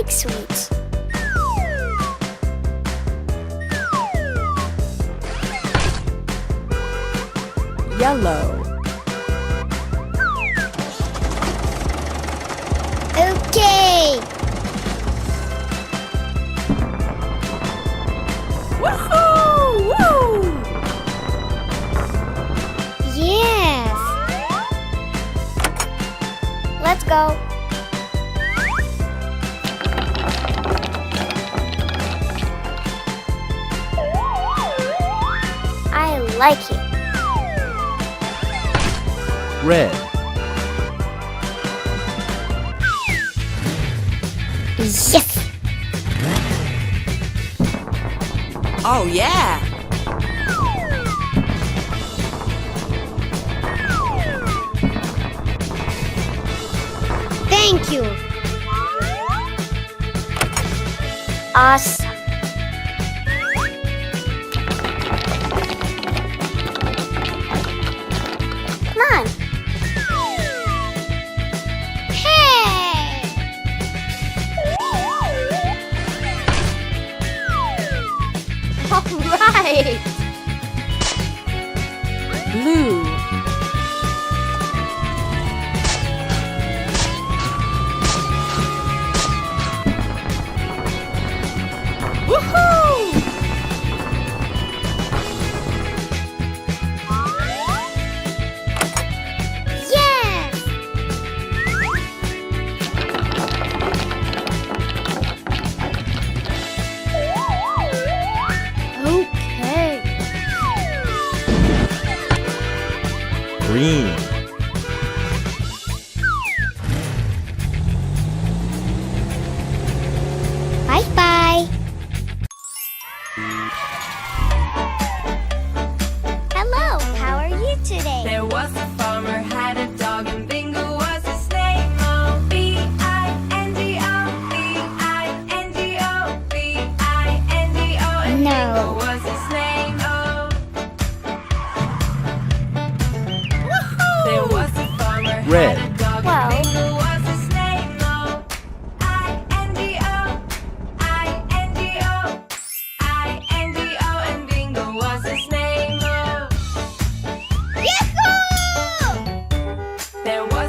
like sweets. Yellow. Okay. Woohoo! Woo! Yes. Let's go. I like it. Red. Yes. Oh, yeah. Thank you. Awesome. Come on. Hey! All right. Blue. Woohoo! Yes. Okay. Green. Bye-bye. Hello, how are you today? There was a farmer, had a dog, and Bingo was his name. Oh, B-I-N-G-O, B-I-N-G-O, B-I-N-G-O, and No. Bingo was his name. Oh. There was a farmer, Red. had a